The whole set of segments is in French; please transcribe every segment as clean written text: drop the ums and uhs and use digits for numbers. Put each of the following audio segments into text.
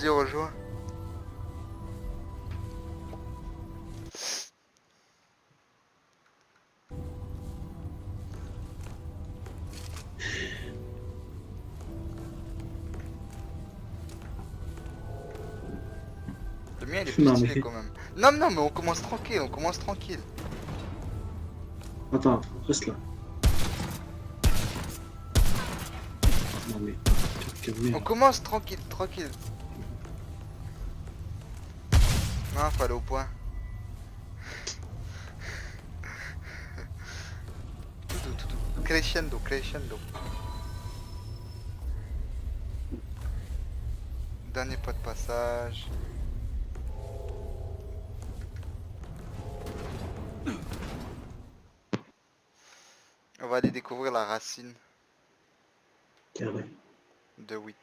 Vas-y, rejoins. Le mien il est plus Non, stylé mais... quand même. Non, non, mais on commence tranquille, on commence tranquille. Attends, reste là. Non, mais... On commence tranquille, tranquille. Non, faut aller au point. Tout doux, tout doux. Crescendo, crescendo. Dernier pas de passage. On va aller découvrir la racine Carré. de 8.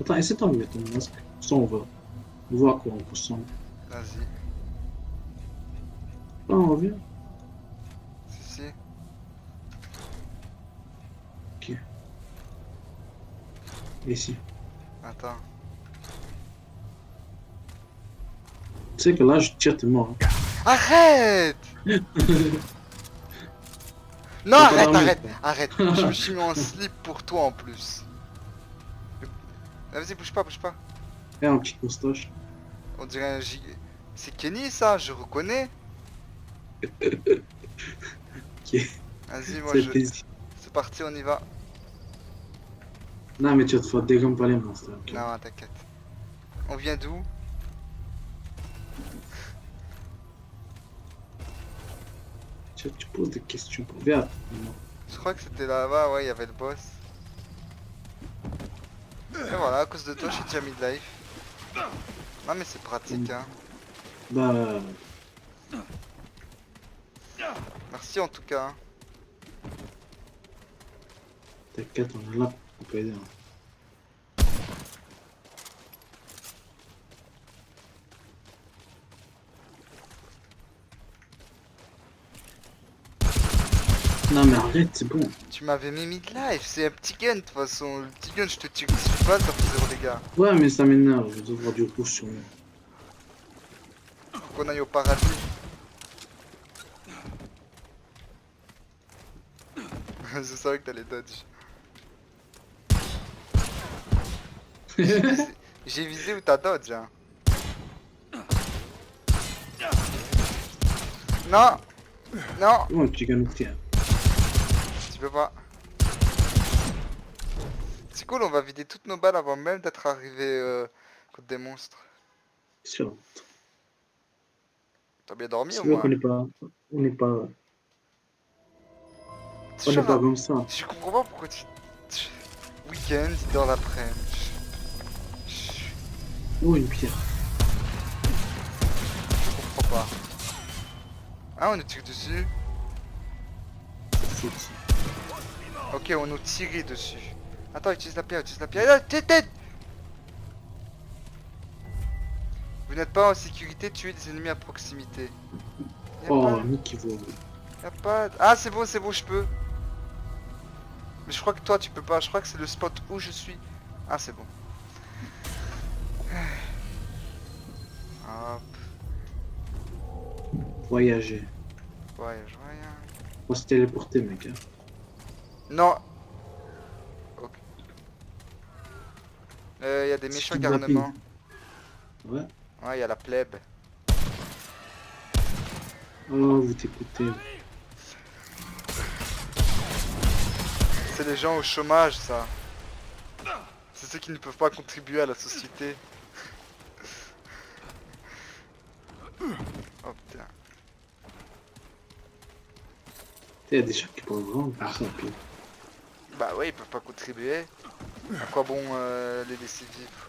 Attends, essaie d'enlever ton masque. Ça, on va voir à quoi on ressemble. Vas-y. Ah, on revient. Si, si. Ok. Et ici. Attends. Tu sais que là, je tire, t'es mort. Hein. Arrête! Non, T'as pas arrête, d'armure, arrête, toi. arrête. Je me suis mis en slip pour toi en plus. Ah, vas-y, bouge pas, bouge pas. Et un petit moustache. On dirait un giga... C'est Kenny ça, je reconnais. Ok. Vas-y, moi C'est je... plaisir. C'est parti, on y va. Non, mais tu vas te faire dégommer par les monstres. Ok. Non, t'inquiète. On vient d'où? Tu poses des questions pour ver. Je crois que c'était là-bas, ouais, il y avait le boss. Et voilà, à cause de toi, je suis déjà mid-life. Non mais c'est pratique, hein. Bah, Merci en tout cas. Hein. t'inquiète, on est là pour t'aider. Hein. Non, mais arrête, c'est bon. Tu m'avais mis mid-life, c'est un petit gun de toute façon. Le petit gun, je te tire dessus pas, ça fait 0 dégâts. Ouais, mais ça m'énerve. Je dois avoir du rouge sur moi. Faut qu'on aille au paradis. Je savais que t'allais dodge. J'ai visé... J'ai visé où t'as dodge, hein. Non. Non. Oh, un petit gars tiens. Tu peux pas. C'est cool, on va vider toutes nos balles avant même d'être arrivé contre des monstres. Sûr. T'as bien dormi au C'est vrai qu'on moins. n'est pas. On n'est pas. C'est On n'est pas genre, comme ça. je comprends pas pourquoi Week-end, dans l'après-midi. Oh, une pierre. Je comprends pas. Ah, on nous tire dessus. C'est- Ok, on nous tire dessus. Attends, utilise la pierre, utilise la pierre. Ah, tête. Vous n'êtes pas en sécurité, tuez des ennemis à proximité. Y'a Oh, pas, Nick, il vaut. y'a pas. Ah, c'est bon, je peux. Mais je crois que toi, tu peux pas. Je crois que c'est le spot où je suis. Ah, c'est bon. Hop. Voyager. Ouais, je vois rien. On va se téléporter, mec. Hein. Non. Ok. Y a des méchants Speed mapping. garnements. Ouais. Ouais, y a la plèbe. Oh, vous t'écoutez. C'est les gens au chômage, ça. C'est ceux qui ne peuvent pas contribuer à la société. Oh putain. Il y a des gens qui parlent vraiment comme ça. Puis... Bah ouais, ils peuvent pas contribuer. À quoi bon les laisser vivre?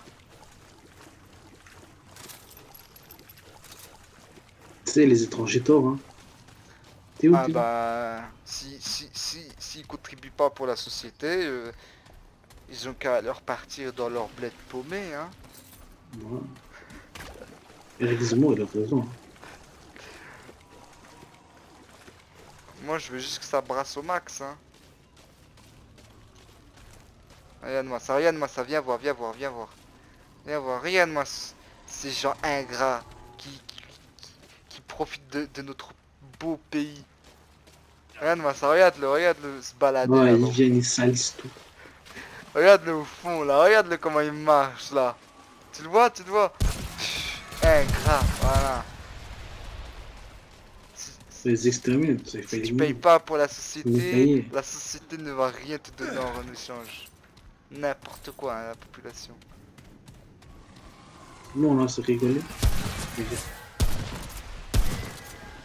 Tu sais, les étrangers torts, hein. T'es où, Ah t'es où? bah... S'ils contribuent pas pour la société, ils ont qu'à leur partir dans leur bled paumé, hein. Ouais. Eric Zemmour, il a raison. Hein. Moi, je veux juste que ça brasse au max, hein. Regarde-moi ça, viens voir, viens voir, viens voir. Viens voir, regarde-moi ces gens ingrats qui profitent de notre beau pays. Regarde-moi ça, regarde-le se balader Ouais, là-bas. ils viennent, ils salissent tout. Regarde-le au fond là, regarde-le comment il marche là. Tu le vois, tu le vois. Ingrat, voilà. Les exterminent, ça fait Si tu éliminer. payes pas pour la Vous société, payez. la société ne va rien te donner en échange. N'importe quoi, hein, la population. Nous, on a se rigoler.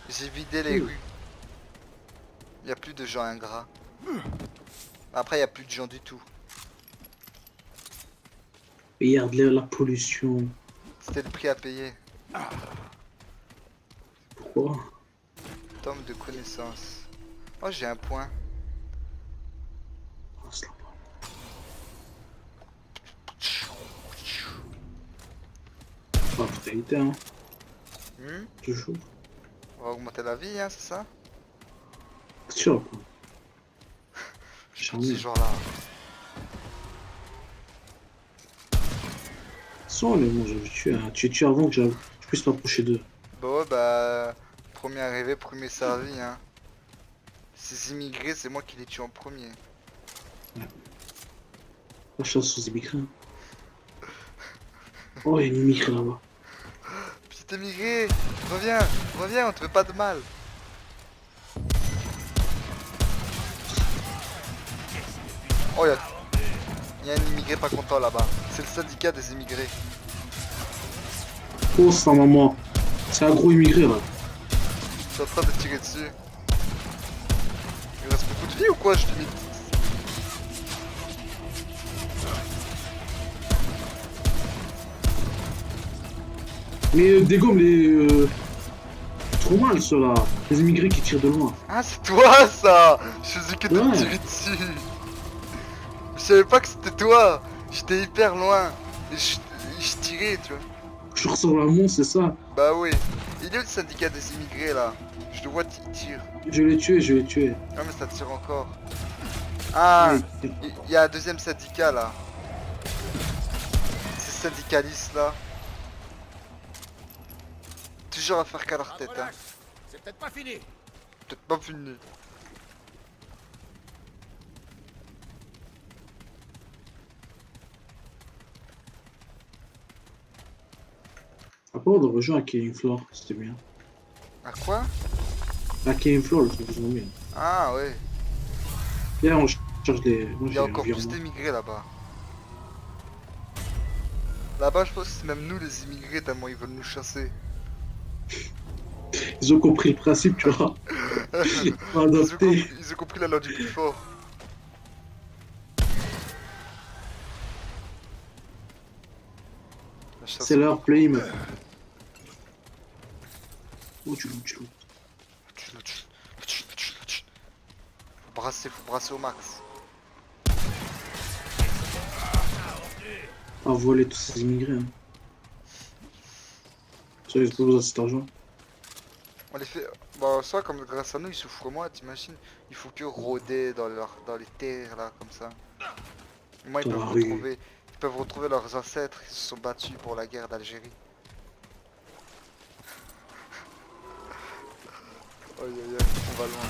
J'ai vidé les rues. Il n'y a plus de gens ingrats. Après, il n'y a plus de gens du tout. Regarde la pollution. C'était le prix à payer. Pourquoi? Tome de connaissances. Oh, j'ai un point. Ah, c'est là-bas. Pas fatalité, hein. Toujours. On va augmenter la vie, hein, c'est ça? C'est sûr, quoi. Je suis Jamais. ce genre-là. Sans les moi, j'avais tué, hein. Tu tué avant que je puisse m'approcher d'eux. Bah ouais, bah... Premier arrivé, premier servi, hein. Ces immigrés, c'est moi qui les tue en premier. La chasse aux immigrants. Oh, il y a une immigrée là-bas. Petit immigré, reviens, reviens, on te fait pas de mal. Oh, il y a un immigré pas content là-bas. C'est le syndicat des immigrés. Oh, sa maman. C'est un gros immigré là. Je suis en train de tirer dessus. Il reste beaucoup de vie ou quoi, je limite? Mais dégomme les. Trop mal ceux-là. Les immigrés qui tirent de loin. Ah, c'est toi ça! Je faisais que de Ouais. tirer dessus. Je savais pas que c'était toi. J'étais hyper loin. Et je tirais, tu vois. Je ressemble à mon, c'est ça. Bah oui. Il est où le syndicat des immigrés là? Je le vois, il tire. Je l'ai tué, je l'ai tué. Ah mais ça tire encore. Ah, Ouais. il y a un deuxième syndicat là. Ces syndicalistes là. Toujours à faire qu'à leur tête, hein. C'est peut-être pas fini. Peut-être pas fini. Après, on aurait joué à Killing Floor, c'était bien. À quoi? À Killing Floor, le truc qu'ils ont mis. Ah ouais. Là, on cherche des. Moi, Il y j'ai a un encore plus virement. d'émigrés là-bas. Là-bas, je pense que c'est même nous les immigrés tellement ils veulent nous chasser. Ils ont compris le principe, tu vois. Adapté. Ils ont compris la loi du plus fort. La chasse C'est leur play, mais. Oh, tu l'as, tu l'as. Faut brasser au max. À voler tous ces immigrés. Hein. Ça, ils ont pas besoin de cet argent. On les fait. Bah, ça, comme grâce à nous, ils souffrent moins, t'imagines? Il faut que rôder dans les terres là, comme ça. Moi, Dans la rue. ils peuvent retrouver leurs ancêtres qui se sont battus pour la guerre d'Algérie. Aïe aïe aïe, on va loin.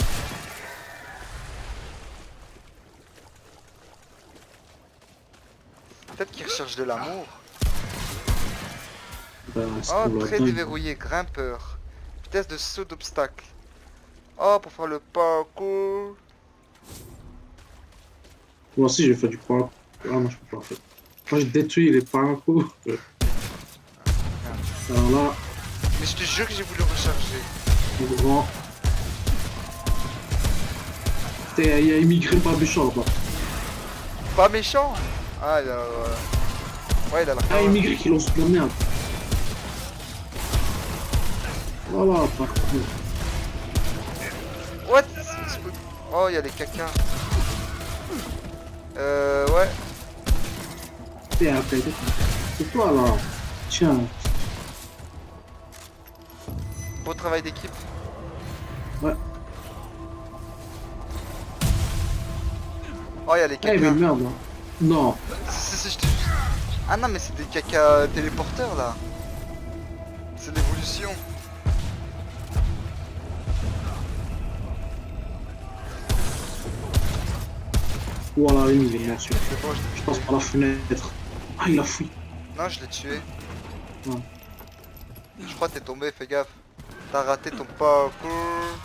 Peut-être qu'ils recherchent de l'amour. Bah, c'est Oh, pour leur très dingue. déverrouillé, grimpeur. Vitesse de saut d'obstacle. Oh, pour faire le parcours. Moi aussi, j'ai fait du parkour. Ah non, je peux pas faire. Moi, j'ai détruit les parcours. Alors là, Mais je te jure que j'ai voulu recharger. grand. Il y a immigré pas méchant là-bas. Pas méchant. Ah, il a... Ouais, il a la Ah, immigré qui lance de la merde. Voilà, parcours. What? Oh, il y a les caca. Ouais. T'es à peine. C'est toi là. Tiens. Beau travail d'équipe. Ouais. Oh, y'a les Eh, mais caca. merde, hein. Non. Si, je te jure. Ah non, mais c'est des caca téléporteurs là. C'est l'évolution. Voilà, lui, il est mort, celui-là. C'est bon, je Je l'ai passe tué. par la fenêtre. Ah, il a fui. Non, je l'ai tué. Ouais. Je crois que t'es tombé, fais gaffe. T'as raté ton parcours.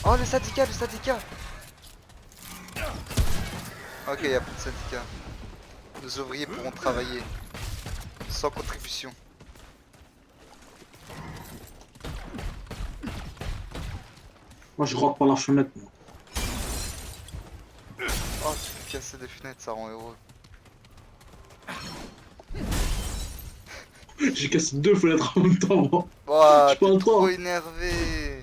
Oh, le syndicat, le syndicat. Ok, y'a plus de syndicat. Nos ouvriers pourront travailler sans contribution. Moi, je rentre par la fenêtre, moi. Oh, tu peux casser des fenêtres, ça rend heureux. J'ai cassé 2 fenêtres en même temps, moi. Oh, Je t'es parle trop toi. énervé.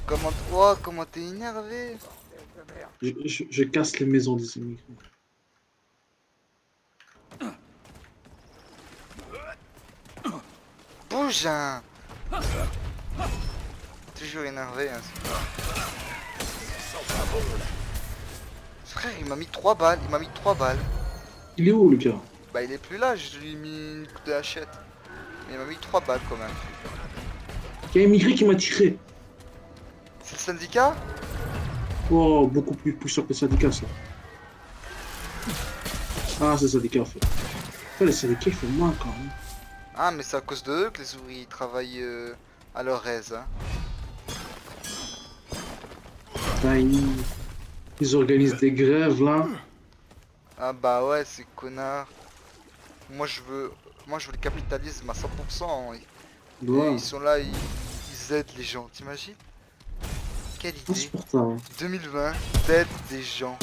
Comment t'es énervé. Je casse les maisons des immigrés. Bouge, hein. Toujours énervé, hein. Frère, il m'a mis 3 balles, il m'a mis 3 balles. Il est où, le gars? Bah, il est plus là, je lui ai mis une coupe de hachette. Mais il m'a mis 3 balles quand même. Il y a un immigré qui m'a tiré. C'est le syndicat? Oh, beaucoup plus puissant que le syndicat, ça. Ah, c'est le syndicat, en fait. En fait, le syndicat, il fait mal, quand même. Ah, mais c'est à cause de eux que les ouvriers travaillent à leur aise, hein. Là, ils organisent des grèves, là. Ah bah ouais, c'est connard. Moi je veux le capitalisme à 100%. Voilà. Ils sont là, ils aident les gens, t'imagines? Quelle idée. Insupportable. 2020, t'aides des gens.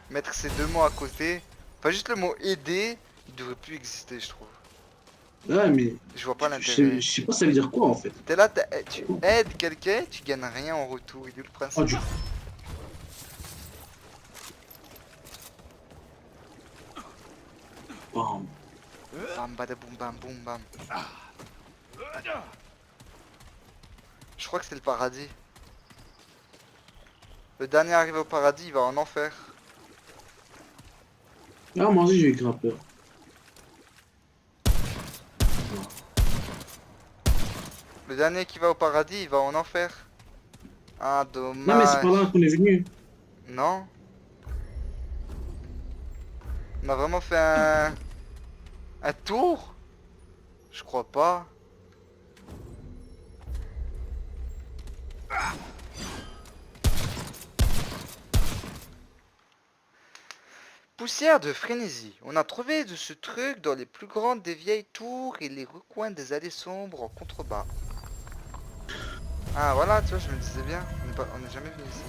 Mettre ces 2 mots à côté. Enfin juste le mot aider, il devrait plus exister je trouve. Ouais, mais Je vois pas je sais, l'intérêt. je sais pas ça veut dire quoi, en fait. T'es là, tu aides quelqu'un, tu gagnes rien en retour. Il est où le Oh, principe? du... Bam. Bam badaboum bam boum bam. Je crois que c'est le paradis. Le dernier arrivé au paradis, il va en enfer. Ah, moi aussi, j'ai eu grave peur. Le dernier qui va au paradis, il va en enfer. Ah, Non, mais c'est dommage. par là qu'on est venu. Non. On a vraiment fait un tour? Je crois pas. Poussière de frénésie. On a trouvé de ce truc dans les plus grandes des vieilles tours et les recoins des allées sombres en contrebas. Ah voilà, tu vois, je me disais bien. On n'est jamais venu ici.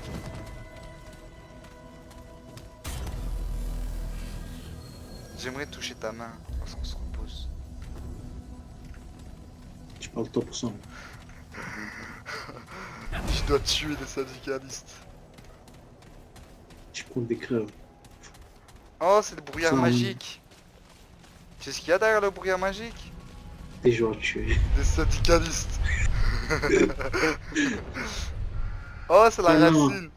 J'aimerais toucher ta main lorsqu'on se repose. Tu parles toi pour ça. Je dois tuer les syndicalistes. Tu comptes des crèves. Oh, c'est le brouillard Ça, magique. Tu sais ce qu'il y a derrière le brouillard magique? Des gens à tuer. Des syndicalistes. Oh, c'est la Ah, non. racine.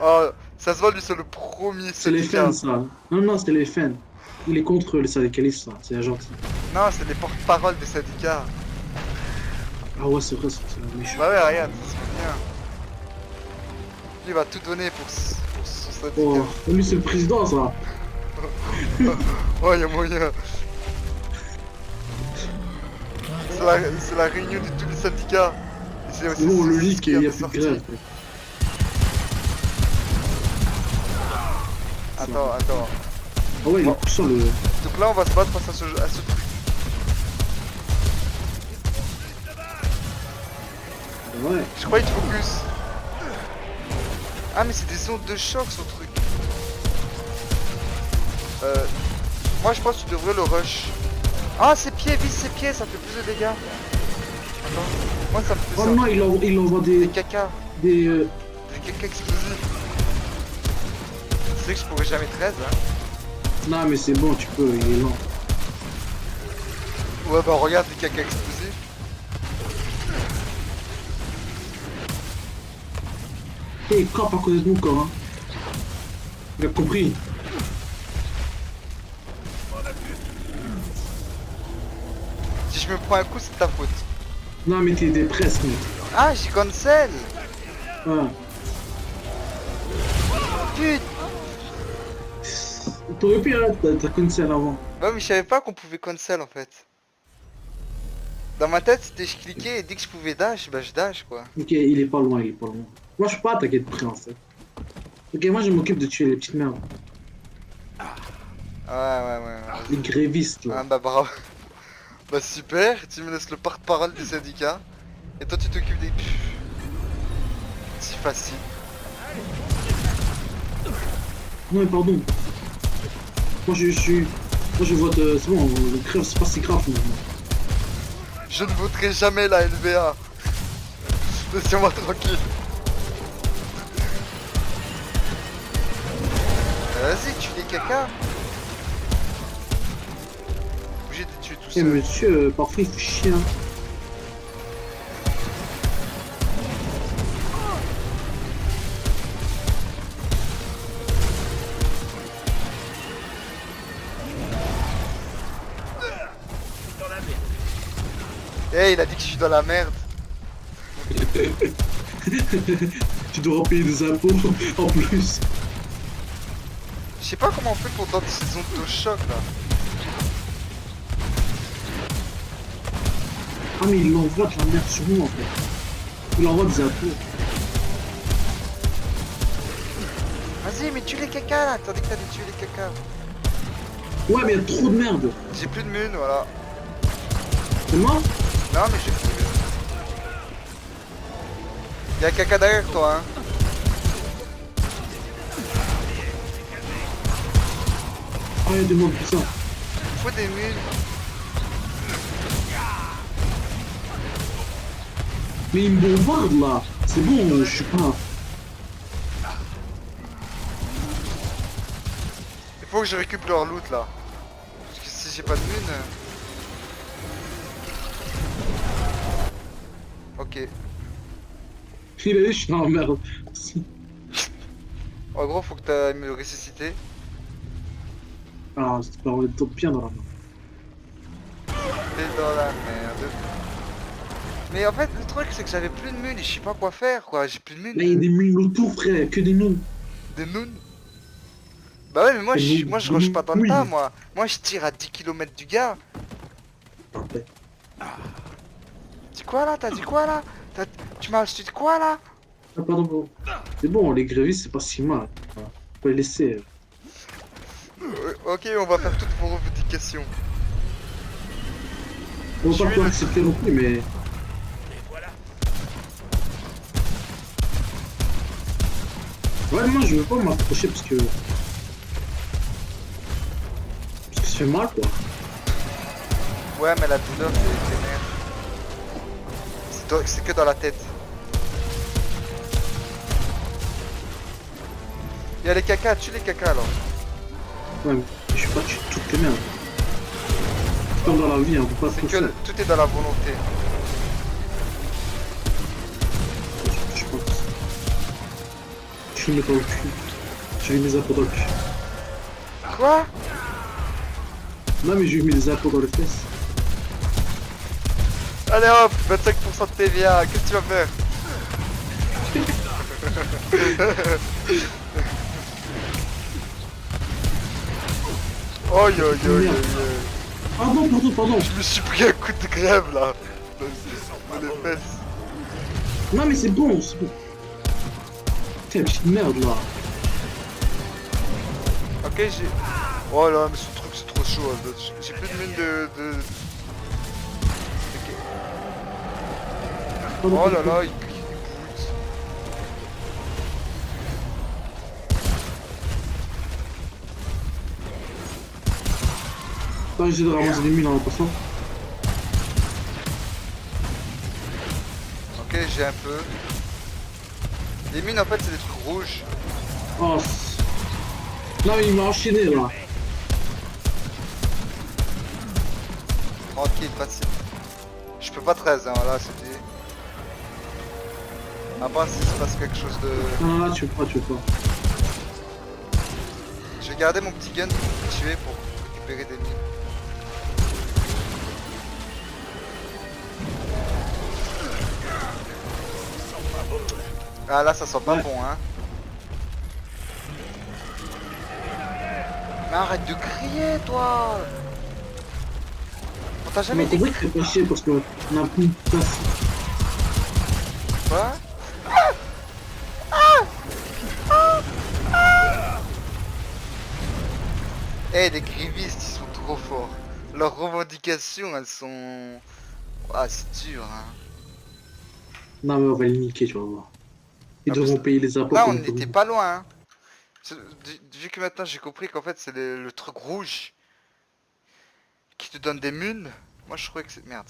Oh, ça se voit, lui, c'est le premier C'est les syndicat. fans, ça. Non, non, c'est les fans. Il est contre les syndicalistes, ça. C'est gentil. Non, c'est les porte-paroles des syndicats. Ah ouais, c'est vrai, c'est la méchant. Bah ouais, regarde, ça se fait bien. Lui, il va tout donner pour son syndicat. Oh, lui, c'est le président, ça. Oh, y'a moyen. C'est la réunion de tous les syndicats. Et c'est aussi Bon, le ce leak, qui il vient n'y a de plus de sortir. grève. Attends. Ah ouais, il est puissant, le... Donc là, on va se battre face à ce truc. Ouais. Je croyais qu'il focus. Ah, mais c'est des ondes de choc, ce truc. Moi, je pense que tu devrais le rush. Ah, ses pieds, vise ses pieds, ça fait plus de dégâts. Attends, moi, ça me fait Oh ça. non, il envoie Des des... caca. Des... Des caca explosifs. Tu sais que je pourrais jamais 13, hein. Non, mais c'est bon, tu peux, il est lent. Ouais, bah regarde les caca explosifs. Et il campe à côté de nous, encore, hein. Il a compris. Si je me prends un coup, c'est de ta faute. Non, mais t'es des presses, mec. Ah, j'ai cancel. Voilà. Putain. T'aurais pu, hein, t'as connu ça avant. Ouais, mais je savais pas qu'on pouvait cancel en fait. Dans ma tête, c'était je cliquais et dès que je pouvais dash, bah je dash quoi. Ok, il est pas loin, il est pas loin. Moi, je peux pas attaquer de près, en fait. Ok, moi, je m'occupe de tuer les petites merdes. Ouais. Les Vas-y. grévistes, Ah là. bah bravo. Bah super, tu me laisses le porte-parole du syndicat. Et toi tu t'occupes des... Pff, si facile. Non, mais pardon. Moi, je suis... Moi, je vote... c'est bon, le crève, c'est pas si grave, finalement. Je ne voterai jamais la NBA. Laissez-moi tranquille. Vas-y, tue les caca. Obligé de les tuer tout Eh, seul. monsieur, parfois, il fait chier, hein. Eh, il a dit que je suis dans la merde. Tu dois payer des impôts, en plus. Je sais pas comment on fait pour dans ces zones de choc là. Ah, mais il envoie de la merde sur nous, en fait. Il envoie des impôts. Vas-y, mais tue les caca là. T'as dit que t'allais tuer les caca. Ouais, mais il y a trop de merde. J'ai plus de mun, voilà. C'est moi? Non, mais j'ai plus de mun. Y'a caca derrière toi, hein. Ah, il y a des mondes puissants. Faut des mules. Mais il me bombarde, là. C'est bon, je suis pas... Il faut que je récupère leur loot là. Parce que si j'ai pas de mun... Ok. Il est, je suis dans la merde. En gros, faut que t'ailles me ressusciter. Ah, c'est pas, on est bien dans la merde. T'es dans la merde. Mais en fait, le truc, c'est que j'avais plus de mun et je sais pas quoi faire, quoi. J'ai plus de mun. Là, il y a des mines autour, frère, que des noms. Des nouns. Bah ouais, mais moi, Des moi nouns, je rush pas dans le oui. tas, moi. Moi, je tire à 10 km du gars. Parfait. Dis quoi là? T'as dit quoi là? Tu m'as acheté de quoi là? Ah, pardon, bro. C'est bon, les grévistes, c'est pas si mal. Voilà. On peut les laisser. Ok, on va faire toutes vos revendications. On va Je pas suis tout le- accepter non plus, mais... Ouais, moi, je veux pas m'approcher parce que... Parce que ça fait mal, quoi. Ouais, mais la douleur, c'est vénère. C'est que dans la tête. Y'a les caca, tue les caca alors. Ouais, mais je suis pas tué toutes les merdes. C'est comme dans la vie, on peut pas C'est tout que faire. tout est dans la volonté. Je pense. Je lui mets dans le cul. Je lui mets des impôts dans le cul. Quoi? Non, mais je lui mets des impôts dans les fesses. Allez hop, 25% de TVA, qu'est-ce que tu vas faire? Aïe aïe aïe aïe aïe. Pardon, pardon. Je me suis pris un coup de grève là. Dans les fesses. Non, mais c'est bon, c'est bon. Putain, petite merde, là. Ok, j'ai... Oh là, mais ce truc c'est trop chaud. Hein. J'ai plus de mine de... Ok. Pardon, Oh là pardon. là, il bouge. Attends, j'essaie de ramasser des mines en passant. Ok, j'ai un peu. Les mines en fait c'est des trucs rouges. Oh, non, mais il m'a enchaîné, là. Tranquille, facile. Je peux pas 13, hein, voilà, c'était... À part s'il se passe quelque chose de... Non, là, tu veux pas. Je vais garder mon petit gun pour tuer pour récupérer des mines. Ah là ça sent pas Ouais. bon hein. Mais arrête de crier toi. On t'a jamais Mais dit c'est vrai que c'est pas chier parce qu'on a plus de place. quoi? Eh les grévistes ils sont trop forts. Leurs revendications elles sont... Ah c'est dur hein. Non, mais on va les niquer, tu vas voir. Ils Ah, devront parce- payer les impôts Là on comme tout le n'était monde. pas loin hein. Vu que maintenant j'ai compris qu'en fait c'est le truc rouge qui te donne des mules. Moi je croyais que c'est... Merde.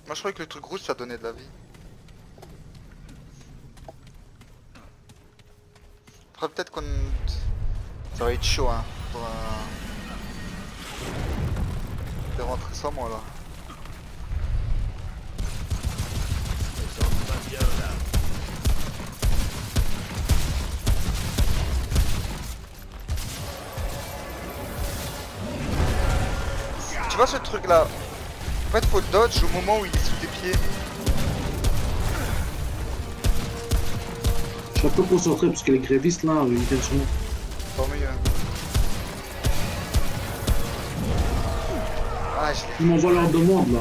Moi je croyais que le truc rouge ça donnait de la vie. Faudrait peut-être qu'on... Ça va être chaud hein. Pour de rentrer sans moi là. Tu vois ce truc là? En fait faut le dodge au moment où il est sous tes pieds. Je suis un peu concentré parce que les grévistes là, ils viennent sur moi. Tant mieux. Ah je l'ai... Ils m'envoient leur demande là.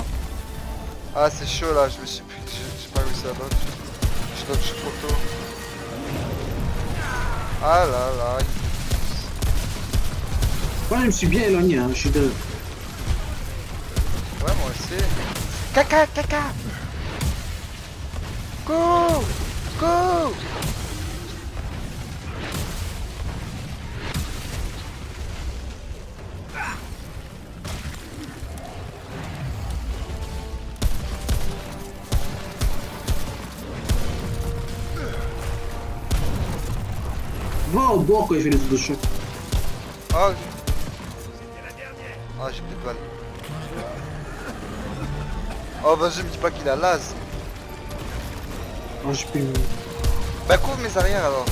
Ah c'est chaud là, je me suis pris... J'ai pas réussi à dodge. Je dodge trop tôt. Ah là là. Ouais, je me suis bien éloigné, hein. Je suis de... Ouais moi aussi. Caca, caca. Go. Go. Va au bord quand il fait les autres chocs. Oh. Ah j'ai plus de balles. Oh vas-y me dis pas qu'il a l'as. Ah, j'ai plus... Bah couvre mes arrières alors.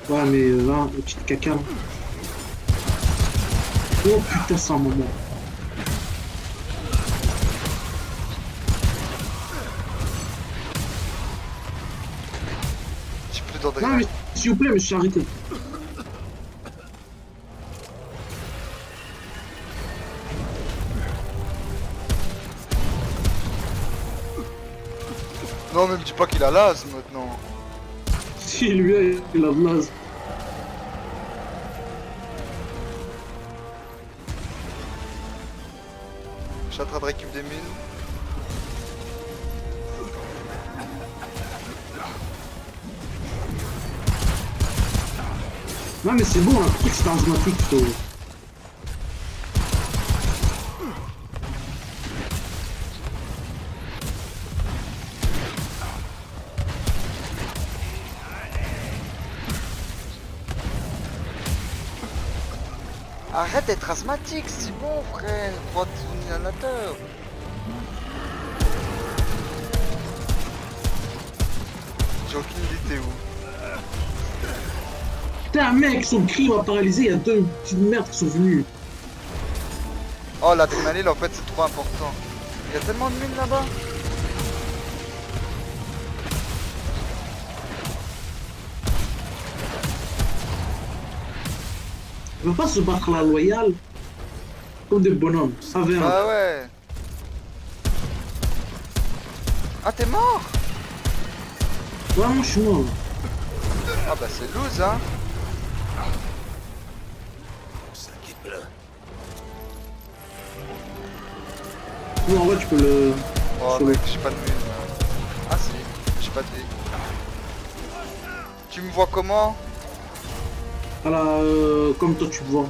Ouais, mais là, le petit caca. Là. Oh putain, c'est un moment. J'ai plus d'ordre. Non, mais s'il vous plaît, mais je suis arrêté. Non mais me dis pas qu'il a l'as maintenant. Si lui, il a de l'as. Je suis en train de récupérer des mines. Non, mais c'est bon, là, le truc, c'est charismatique, plutôt. Arrête d'être asthmatique, c'est bon frère. Prends ton inhalateur. J'ai aucune idée t'es où. Putain, mec, son cri m'a paralysé, il y a deux petites merdes qui sont venues. Oh l'adrénaline en fait c'est trop important. Il y a tellement de mines là-bas. On va pas se battre à la loyale comme des bonhommes. Ça va. Ah ouais. Ah t'es mort. Vraiment, je suis mort. Ah bah c'est loose hein. Non, en vrai, tu peux le... Oh Sur le- mec j'ai pas de mine. Ah si, j'ai pas de vie. Tu me vois comment? À la... comme toi, tu vois.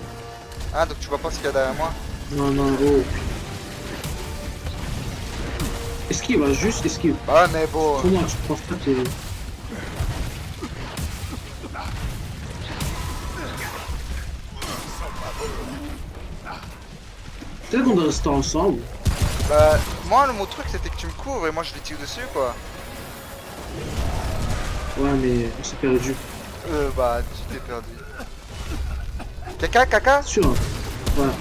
Ah donc tu vois pas ce qu'il y a derrière moi? Non, non, oh. Esquive, hein, juste esquive. Ah mais bon. Comment tu crois pas que... Peut-être qu'on doit rester ensemble. Bah moi mon truc c'était que tu me couvres et moi je les tire dessus quoi. Ouais, mais on s'est perdu. Bah, tu t'es perdu. Caca? C'est sûr. Hein. Ouais.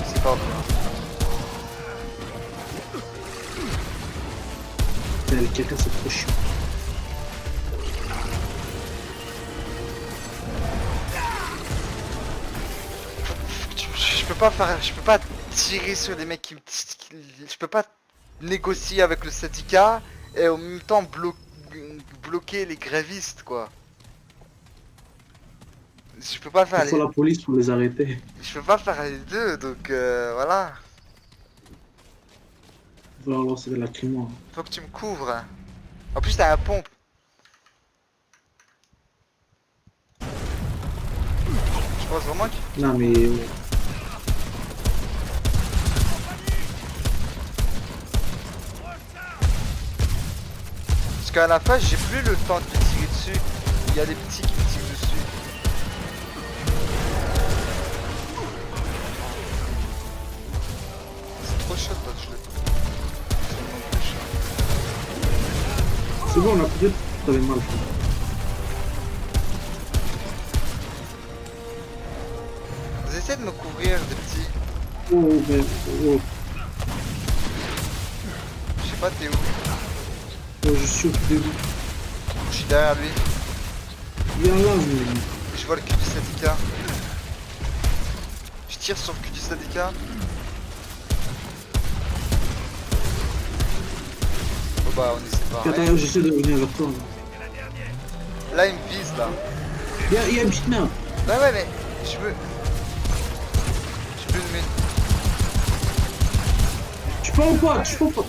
C'est pas. Putain, le caca, c'est trop chiant. Je peux pas tirer sur les mecs je peux pas négocier avec le syndicat et en même temps bloquer les grévistes quoi. Je peux pas faire Il faut la police pour les arrêter. je peux pas faire les deux donc voilà. Il va leur lancer des lacrymos. Hein. Faut que tu me couvres. Hein. En plus t'as un pompe. Je pense vraiment que Non, mais. parce qu'à la fin j'ai plus le temps de tirer dessus. Il y a des petits qui me tirent dessus. C'est trop chaud toi je le trouve. C'est vraiment trop chaud. C'est bon, on a peut-être. T'avais mal. Vous essayez de me couvrir des petits. Oh, mais. Oh, Je sais pas t'es où. oh, je suis au tout début. Je suis derrière lui. Il y a là, mais. Je vois le cul du syndicat. Je tire sur le cul du syndicat. Oh bah on est séparés. Attends, j'essaie de revenir vers toi. Là. Là il me vise là. Il y a une petite merde. Bah ouais mais je veux. Je veux une mine. Tu peux ou pas? Tu peux ou pas?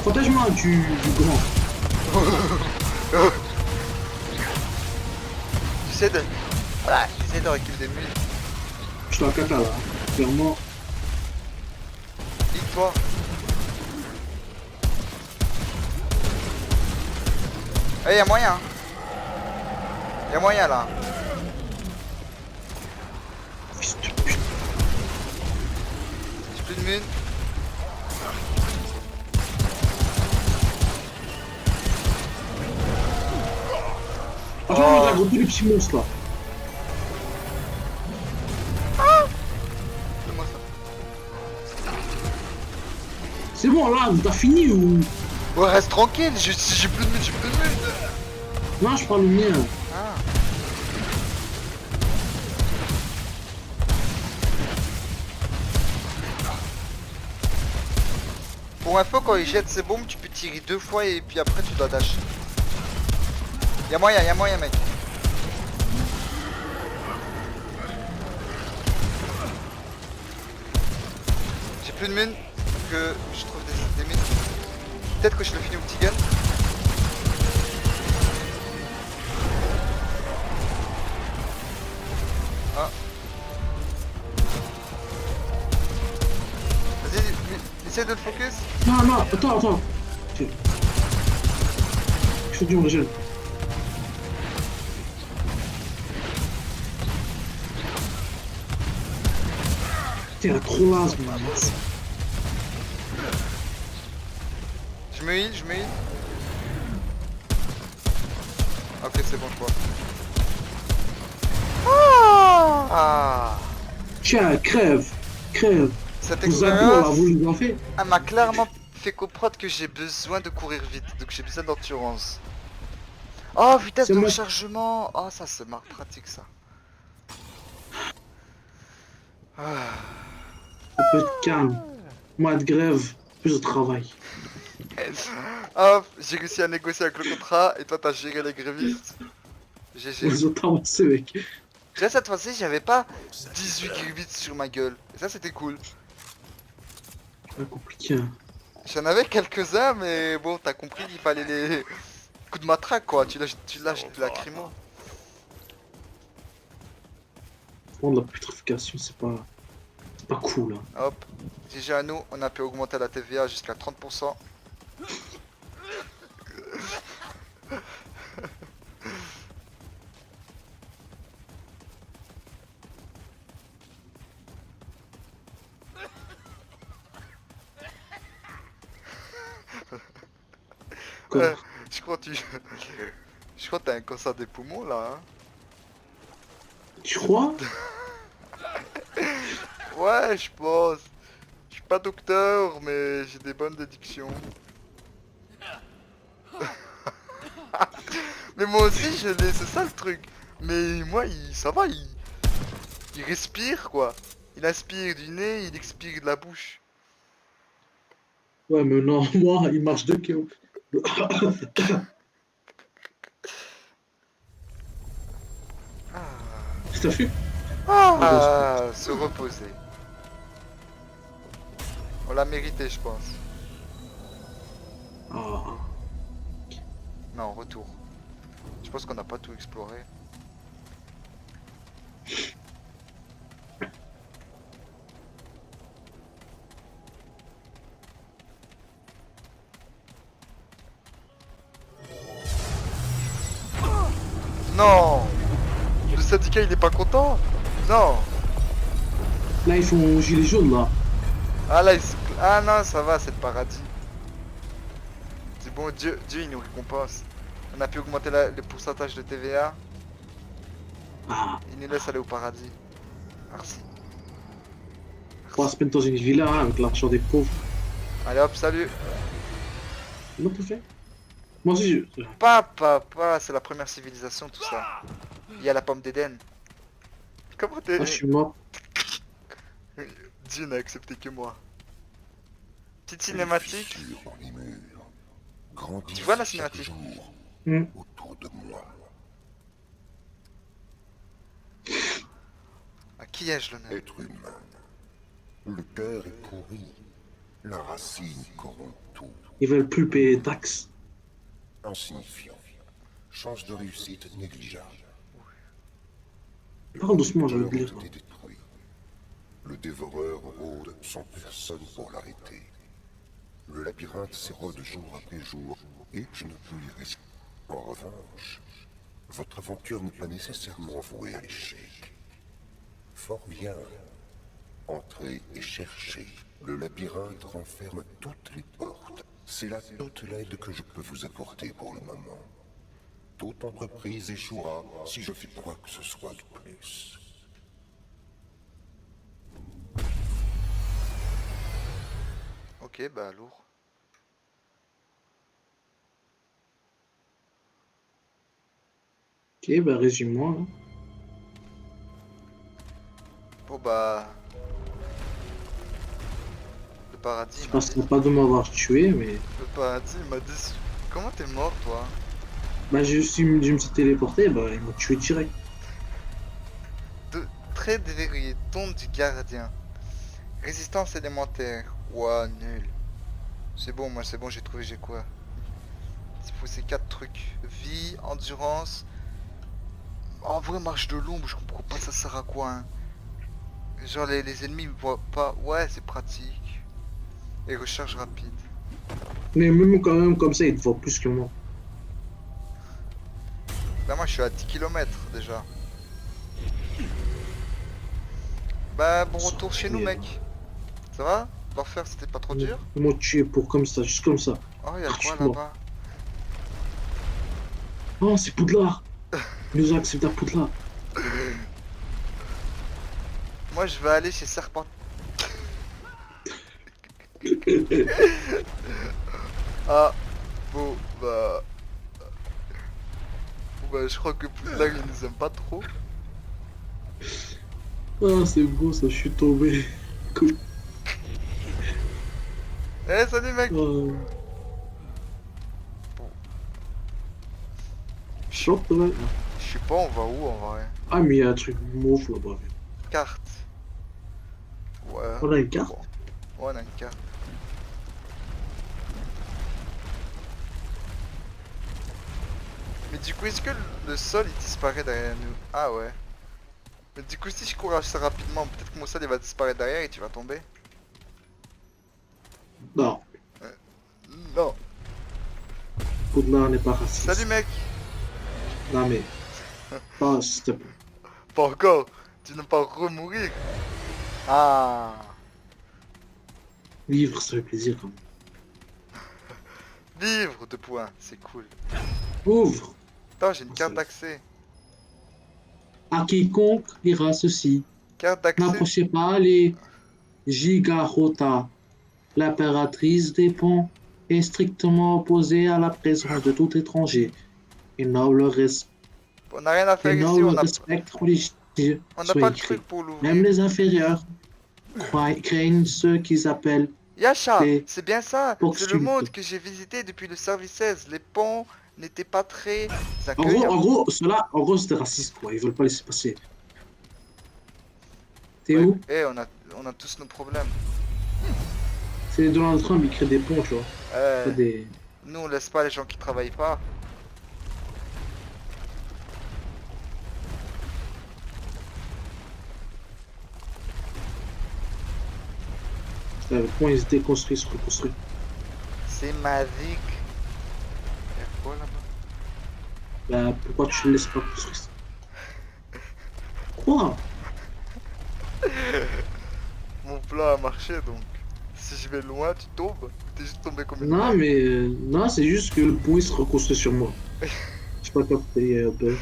Protège-moi du grand. J'essaie de. Voilà, j'essaie de récupérer des mines. Je suis à caca là. Clairement. Nique-toi. Eh y'a moyen. Y'a moyen là. Fils de pute. J'ai plus de mine. Franchement, on a gros tous les petits monstres là. Fais-moi ça. C'est bon là, t'as fini ou. Ouais reste tranquille, j'ai plus de mine, j'ai plus de mine. Non, je parle le mien. Ah. Pour info, quand il jette ses bombes, tu peux tirer 2 fois et puis après tu dois dash. Y'a moyen mec. J'ai plus de mines, que je trouve des mines. Peut-être que je le finis au petit gun. Ah. Vas-y, essaie de le focus. Non, attends. Je fais du régène. Putain, elle a trop l'as, man. Je me heal. Ok, c'est bon, je crois. Ah. Tiens, crève. Cette Vous avez là, expérience vous les en fait. elle m'a clairement fait comprendre que j'ai besoin de courir vite, donc j'ai besoin d'endurance. Oh, vitesse C'est de moi- rechargement. Oh, ça c'est pratique ça. Ah. Un peu de calme. Mois de grève, plus de travail. Hop, j'ai réussi à négocier avec le contrat et toi t'as géré les grévistes. GG. Ils ont avancé, mec. Déjà cette fois-ci j'avais pas 18 grévistes sur ma gueule. Et ça c'était cool. C'est compliqué. Hein. J'en avais quelques-uns mais bon t'as compris qu'il fallait les coups de matraque quoi. Tu lâches de la crimo. Prendre la putrification, c'est pas cool. Hein. Hop, GG à nous, on a pu augmenter la TVA jusqu'à 30%. encore. Je crois que tu... Je crois que t'as un cancer des poumons là. Hein. Tu crois? Ouais, je pense. Je suis pas docteur, mais j'ai des bonnes déductions. Mais moi aussi, je l'ai, c'est ça le truc. Mais moi, ça va, il respire quoi. Il inspire du nez, il expire de la bouche. Ouais, mais non, moi, il marche de kilos. Ah, T'as fait? Ah, bon, c'est bon. se reposer. On l'a mérité, je pense. Ah, Non, retour. Je pense qu'on n'a pas tout exploré. Non! Le syndicat, il est pas content? Non! là, ils font gilet jaune, là. Ah là, ah non, ça va, c'est le paradis. C'est bon, Dieu, il nous récompense. On a pu augmenter le pourcentage de TVA. Ah, Il nous laisse aller au paradis. Merci. on va se mettre dans une villa hein, avec l'argent des pauvres. Allez hop, salut. Comment t'as fait? Moi aussi, je... Papa, c'est la première civilisation, tout ça. Il y a la pomme d'Éden. Comment t'es... Ah, je suis mort. Dieu n'a accepté que moi. Petite Les cinématique. fissures dans les murs grandissent Tu vois la chaque cinématique? jour Hmm. autour de moi. À qui ai-je l'honneur? Être humain. Le cœur est pourri. La racine corrompt tout. Ils veulent plus payer taxes. Insignifiant. Chance de réussite négligeable. Parle doucement, j'ai Le oublié. cœur ont été détruits. Le dévoreur rôde sans personne pour l'arrêter. Le labyrinthe s'érode jour après jour, et je ne peux y rester. En revanche, votre aventure n'est pas nécessairement vouée à l'échec. Fort bien. Entrez et cherchez. Le labyrinthe renferme toutes les portes. C'est là toute l'aide que je peux vous apporter pour le moment. Toute entreprise échouera si je fais quoi que ce soit de plus. Ok, bah lourd. Ok, bah résume-moi. Hein. Bon bah... Le paradis Je m'a pense dit... qu'il n'a pas de m'avoir tué, mais... Le paradis m'a dit... Comment t'es mort, toi? Bah, je me suis téléporté, bah, ils m'ont tué direct. Trait de verrouillé, tombe du gardien. Résistance élémentaire. Ouah, nul. C'est bon, moi c'est bon, j'ai trouvé, j'ai quoi? Il faut ces 4 trucs. Vie, endurance. En vrai, marche de l'ombre, je comprends pas ça sert à quoi. Hein. Genre les ennemis me voient pas. Ouais, c'est pratique. Et recharge rapide. Mais même quand même, comme ça, ils te voient plus que moi. Là, moi je suis à 10 km déjà. Bah, bon retour chez nous, mec. Ça va? L'enfer, c'était pas trop dur? Ils m'ont tué pour comme ça, juste comme ça. Oh, y'a Ah, je quoi suis mort. là-bas? Oh, c'est Poudlard. Ils nous ont accepté à Poudlard. Moi, je vais aller chez Serpent. Ah, bon, bah... Bon, bah, je crois que Poudlard, il nous aime pas trop. Ah, c'est beau ça, je suis tombé. Cool. Eh, salut, mec! Oh. Bon. Short là. Je sais pas, on va où en vrai? Ah, mais il y a un truc mauve là-bas. Carte. Ouais. On a une carte. Bon. Ouais, on a une carte. Mais du coup, est-ce que le sol il disparaît derrière nous? Ah ouais. Mais du coup, si je cours assez rapidement, peut-être que mon sol il va disparaître derrière et tu vas tomber. Non, Non. Poudlard n'est pas raciste. Salut, mec. Non, mais. Pas, s'il te plaît. Pas encore. Tu ne pas remourir. Ah. Vivre, ça fait plaisir quand même. Livre de points, c'est cool. Ouvre. Attends, j'ai une carte d'accès. À quiconque lira ceci. Carte d'accès. N'approchez pas les Gigarota. L'impératrice des ponts est strictement opposée à la présence de tout étranger. Les nobles, On n'a rien à les faire ici, nobles respectent religieux, on n'a soit pas le écrit. truc pour Même l'ouvrir. les inférieurs craignent ceux qu'ils appellent Yacha, des c'est bien ça, c'est le Poxultes. monde que j'ai visité depuis le service 16. Les ponts n'étaient pas très En gros, accueillants. en gros, ceux-là, en gros, c'était raciste, quoi. Ils veulent pas laisser passer. T'es Ouais, où? on a tous nos problèmes. C'est Donald Trump, il crée des ponts, tu vois. Pas Euh, des... nous, on laisse pas les gens qui travaillent pas. Le pont, ils étaient construits, se reconstruits. C'est magique. Y'a quoi là-bas? Bah, pourquoi tu le laisses pas construire ça? Quoi? Mon plan a marché donc. Si je vais loin, tu tombes. T'es juste tombé comme une Non, merde. mais... non, c'est juste que le pont, il se reconstruit sur moi. Je sais pas capté, ben.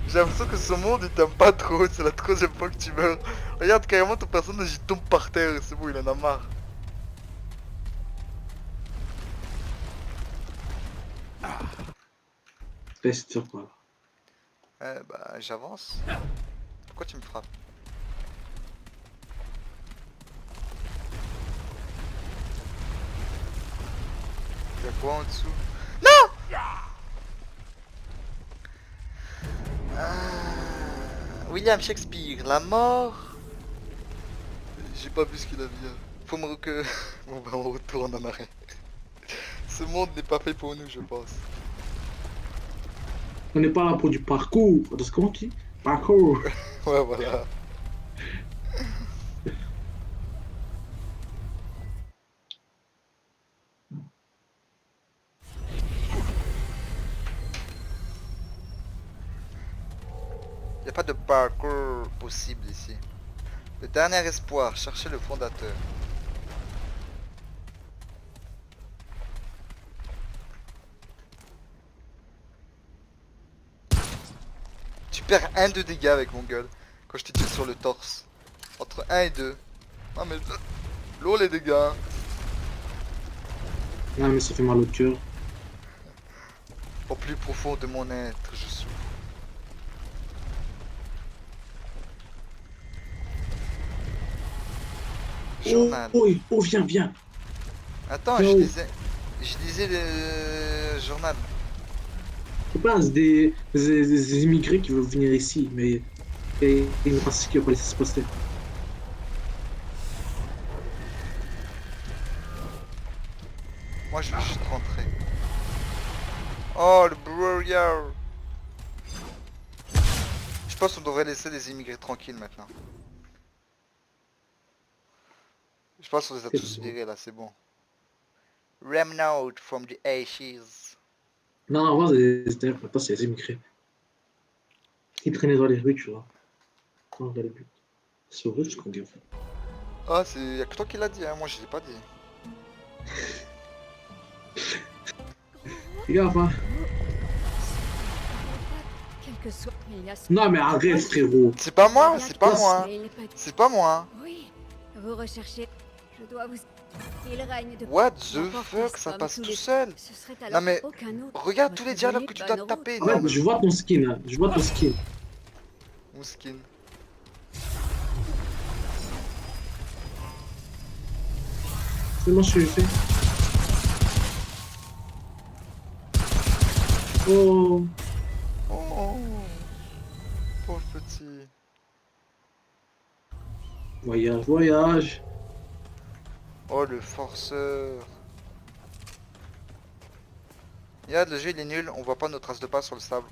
J'ai l'impression que ce monde il t'aime pas trop. C'est la troisième fois que tu meurs. Regarde carrément ton personnage il tombe par terre. C'est bon, il en a marre. Laisse faire quoi. Bah j'avance. Pourquoi tu me frappes? Y'a quoi en dessous? William Shakespeare, la mort. J'ai pas vu ce qu'il a dit. Faut me que. Bon bah on retourne en arrière. Ce monde n'est pas fait pour nous, je pense. On n'est pas là pour du parcours. Attends, comment tu dis? Parcours. Ouais, voilà. Y a pas de parcours possible ici. Le dernier espoir, chercher le fondateur. Tu perds 1 de dégâts avec mon gueule quand je te tire sur le torse. Entre 1 et 2. Non mais l'eau les dégâts. Hein. Non, mais ça fait mal au cœur. Au plus profond de mon être, je souffre. Oh, Journal. oh, oh, viens, viens. Attends, Yo. je lisais le journal. Je pense des immigrés qui veulent venir ici, mais il y a une race qui va pas laisser se passer. Moi je veux juste rentrer. Oh le brouillard. Je pense qu'on devrait laisser les immigrés tranquilles maintenant. Je pense qu'on les a C'est tous bon. virés là, c'est bon. Remnant from the ashes. Non, avant, maintenant, c'est les immigrés. Ils traînaient dans les rues, tu vois. Dans les buts. C'est horrible ce qu'on dit. Ah, y'a que toi qui l'a dit, hein. Moi je l'ai pas dit. Fais gaffe, hein. Quel que soit, il y a ce- Non, mais arrête, frérot. C'est pas moi, Bien c'est pas que- moi. mais il n'est pas- C'est pas moi. Oui, vous recherchez. Je dois vous. Il règne de. What the N'importe fuck, où, ça comme passe tous tout les- seul. Ce serait alors mais aucun autre. Regarde Votre tous les dialogues que tu dois bonne taper. route. Non, Ouais, mais... je vois ton skin, hein. Je vois ton skin. Mon skin. C'est moi ce que j'ai fait. Oh. Oh, pauvre petit. Voyage, voyage. Oh, le forceur. Regarde, le jeu il est nul, on voit pas nos traces de pas sur le sable.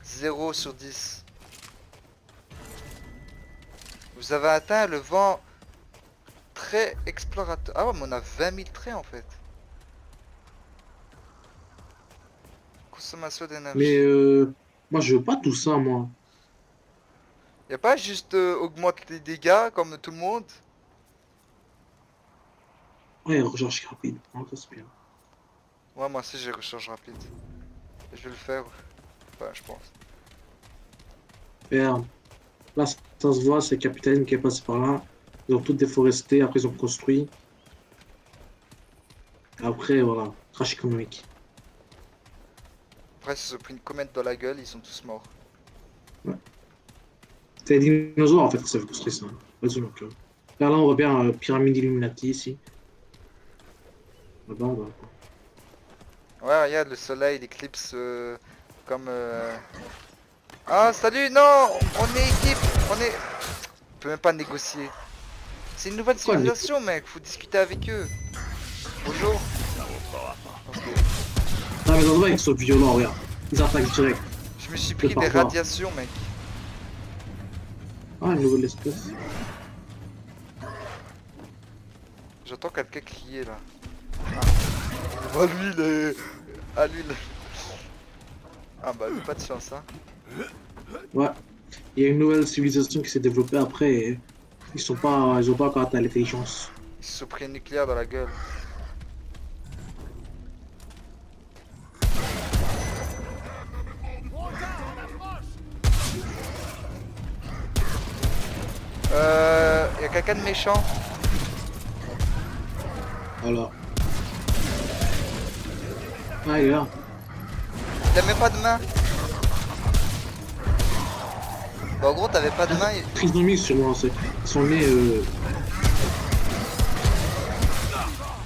0 sur 10. Vous avez atteint le vent très explorateur. Ah ouais, mais on a 20 000 traits en fait. Consommation d'énergie. Mais moi je veux pas tout ça, moi. Y a pas juste augmente les dégâts comme tout le monde? Ouais, recharge rapide. Oh, ça c'est bien. Ouais, moi aussi j'ai recharge rapide. Je vais le faire. Ouais, je pense. Merde. Là, ça se voit, c'est le capitaine qui est passé par là. Ils ont tout déforesté, après ils ont construit. Après, voilà, crash économique. Après, ils se sont pris une comète dans la gueule, ils sont tous morts. C'est les dinosaures en fait qui s'avaient construit ça. Vas-y, donc, là, on voit bien pyramide Illuminati ici. Là-bas, on va. Ouais, regarde, le soleil, l'éclipse, comme... Ah, salut, non! On est équipe! On est... On peut même pas négocier. C'est une nouvelle Quoi, civilisation, mec, faut discuter avec eux. Bonjour. Ok. Non, mais dans le vrai, ils sont violents, regarde. Ils attaquent direct. Je me suis pris des parfois. radiations, mec. Ah, une nouvelle espèce. J'entends quelqu'un crier, là. Ah, oh, lui, il est... Ah, lui, il est... Ah, bah, pas de chance, hein. Ouais. Il y a une nouvelle civilisation qui s'est développée après et ils ont pas encore atteint l'intelligence. Ils se sont pris un nucléaire dans la gueule. Y a quelqu'un de méchant? Alors. Ah, il est là. Il a même pas de main. Bah, en gros, t'avais pas de main. Crise de mise sûrement, c'est. Ils sont nés.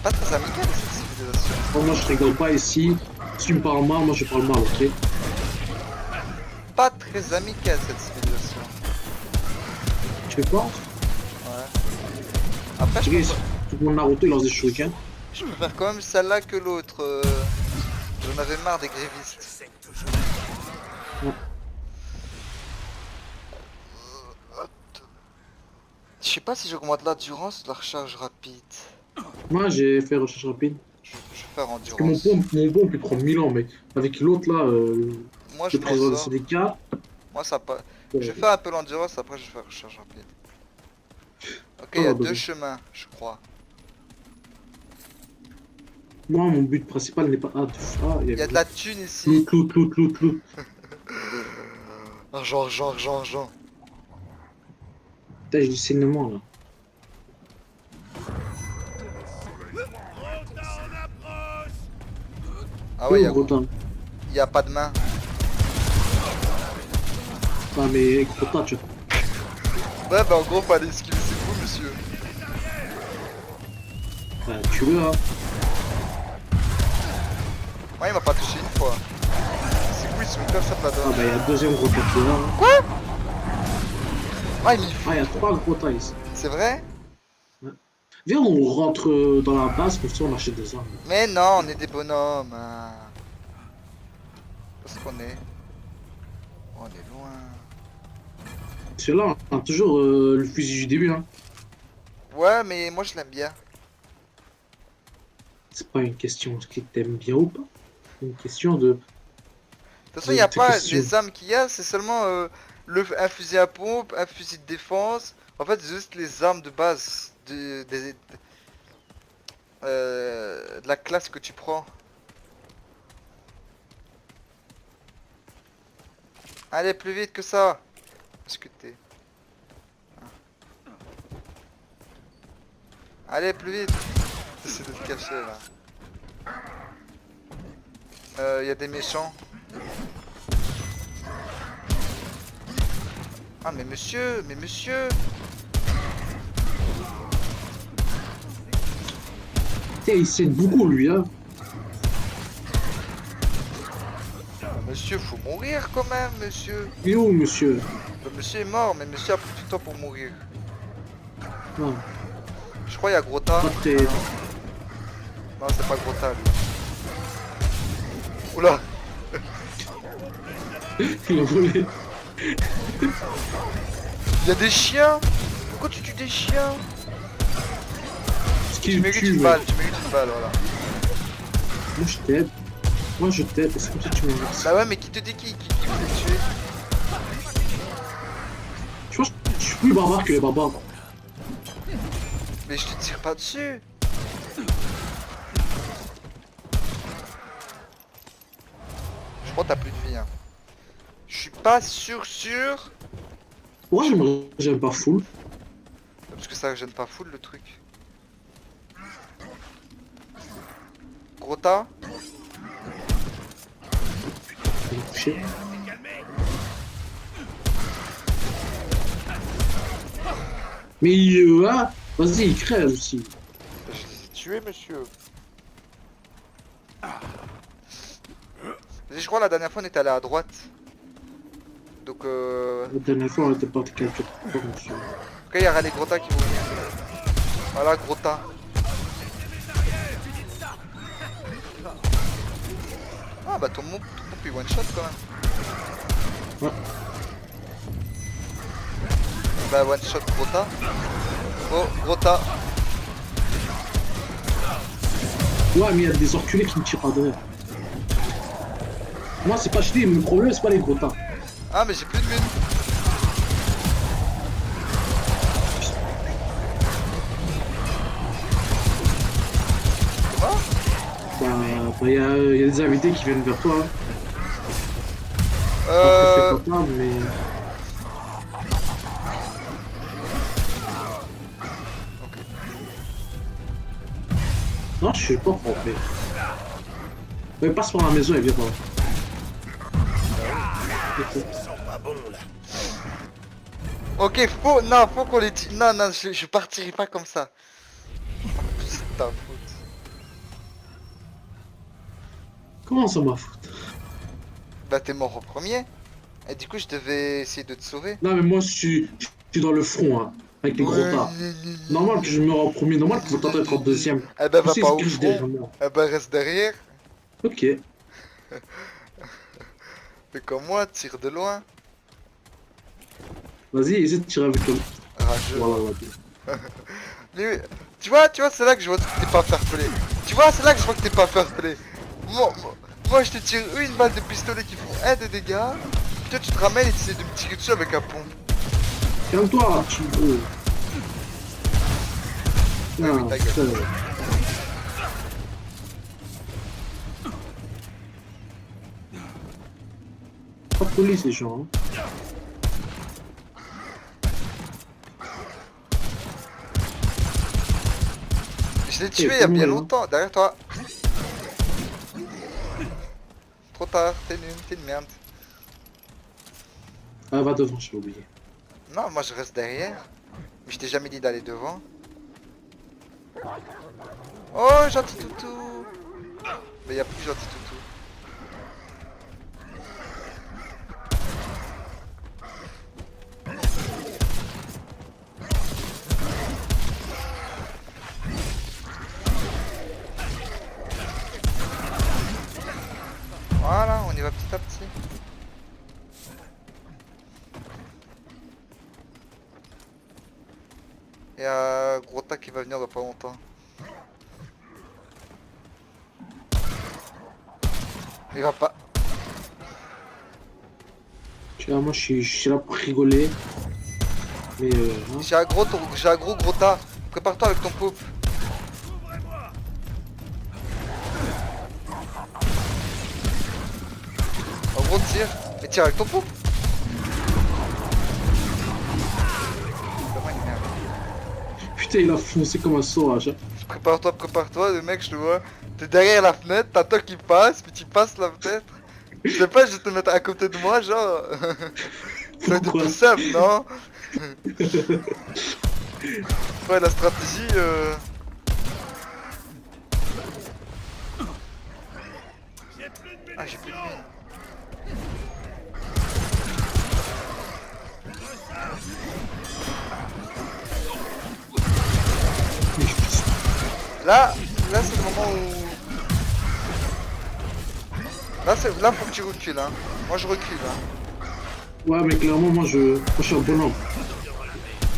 Pas très amical cette civilisation. Oh, moi je rigole pas ici. Si tu me parles mal, moi je parle mal, ok? Pas très amical cette civilisation. Tu fais quoi? Après, Tu sais, tout le monde Naruto il lance des shurikens. je préfère quand même celle-là que l'autre. J'en avais marre des grévistes. Ouais. Je sais pas si j'augmente l'endurance ou la recharge rapide. Moi j'ai fait recherche rapide. Je vais faire Parce que mon endurance. pompe il prend 1000 ans, mais avec l'autre là, Moi, je le m'en président de sors. CDK. Moi, ça pas. Je vais faire un peu l'endurance, après, je vais faire recharge rapide. Ok, il y Ah, a bah, deux bon. chemins, je crois. Moi mon but principal n'est pas. Ah, Il y a de la thune ici. Loot. Argent, argent, argent, argent. Putain, j'ai du saignement là. Ah ouais, Oh, gros temps. y a pas de main. Ah, mais gros tas, tu vois. Ouais, bah en gros, pas d'esquiver, c'est vous, monsieur. Bah, tu le hein. Ouais, il m'a pas touché une fois. C'est cool, ils se mettent comme ça, Ah, là-dedans. bah, il y a un deuxième gros tas qui est là. Hein. Ah, il me Ah, il y a 3 gros tas ici. C'est vrai? Viens, on rentre dans la base, comme ça on achète des armes. Mais non, on est des bonhommes. Hein. Où est-ce qu'on est? On est loin. Parce que là, on a toujours le fusil du début. Hein. Ouais, mais moi je l'aime bien. C'est pas une question qui t'aime bien ou pas. C'est une question de. De toute façon, il n'y a de pas question. les armes qu'il y a, c'est seulement un fusil à pompe, un fusil de défense. En fait, c'est juste les armes de base de la classe que tu prends. Allez, plus vite que ça. Est-ce que t'es... Allez, plus vite. J'essaie de te cacher là. Y a des méchants. Ah mais monsieur, Putain, il saigne beaucoup lui, hein. Monsieur, faut mourir quand même, monsieur. Il est où, monsieur? Monsieur est mort, mais monsieur a pris du temps pour mourir. Ah, Je crois qu'il y a Grota. pas très. Non, c'est pas Grota lui. Oula. Il a volé. Il y a des chiens. Pourquoi tu tues des chiens? Ce Tu qu'il mérites tue, une ouais. balle, voilà. Moi je t'aide. Moi je t'aide, c'est comme ça que tu m'inverses. Bah ouais, mais qui te dit qui voulait tuer? Je pense que je suis plus barbare que les barbares. Mais je te tire pas dessus. contre, t'as plus de vie. Hein. Je suis pas sûr. Ouais, j'aime pas full. Parce que ça gêne pas full le truc. Gros tas. Je vais me coucher. Mais ah, vas-y, il crève aussi. Je les ai tués, monsieur. Je crois la dernière fois on était allé à droite. Donc La dernière fois, on était parti quelque part, monsieur. ok, il y aura les gros tas qui vont venir. Voilà, gros tas. Ah bah ton pompe il one shot quand même. Ouais. Bah one shot gros tas. Oh gros tas. Ouais, mais il y a des enculés qui me tirent à derrière. Moi, c'est pas chier, le problème, c'est pas les gros tas. Ah mais j'ai plus de mine. Comment? Bah, y a des invités qui viennent vers toi. Hein. Euh... Après, c'est pas grave, mais. Non, je suis pas trompé. Mais passe par la maison et viens par là. Ok, faut qu'on les tue. Non, je partirai pas comme ça. C'est ta faute. Comment ça m'a faute? Bah t'es mort au premier. Et du coup je devais essayer de te sauver. Non, mais moi, je suis dans le front, hein, avec les gros tas. Normal que je meurs en premier, normal que vous tentez d'être en deuxième. Eh ben va Tu sais, pas ils se au cachent derrière front. moi. Eh ben reste derrière. Ok. Fais comme moi, tire de loin. Vas-y, essaie de tirer avec eux. Rageux. Voilà, ouais. Mais, tu vois, c'est là que je vois que t'es pas fair play. Tu vois, c'est là que je vois que t'es pas fair play. Moi, je te tire une balle de pistolet qui font 1 de dégâts. Toi tu te ramènes et tu essaies de me tirer dessus avec un pompe. Calme-toi, petit gros. Oui, Non, ta gueule. frère. Pas poli ces gens. Hein. Je l'ai tué il y a bien longtemps, derrière toi. Trop tard, t'es nul, t'es une merde. Ah, va devant, j'ai oublié. Non, moi je reste derrière. Mais je t'ai jamais dit d'aller devant. Oh, gentil toutou. Mais y a plus gentil toutou. Voilà, on y va petit à petit. Il y a gros tas qui va venir dans pas longtemps. Il va pas. Tu vois, moi, je suis là pour rigoler. Mais hein. J'ai un gros tas. Prépare-toi avec ton poupe. En gros tire. Mais tire avec ton poupe. Putain, il a foncé comme un sauvage. Hein. Prépare-toi, le mec, je te vois. T'es derrière la fenêtre, t'as toi qui passe, puis tu passes la fenêtre. Je sais pas, je vais te mettre à côté de moi, genre. Ça va être Pourquoi? plus simple, non? Ouais, la stratégie. Ah, j'ai plus de mine. Là c'est le moment où... Là faut que tu recules, hein. Moi je recule, hein. Ouais, mais clairement, moi, je suis un bonhomme.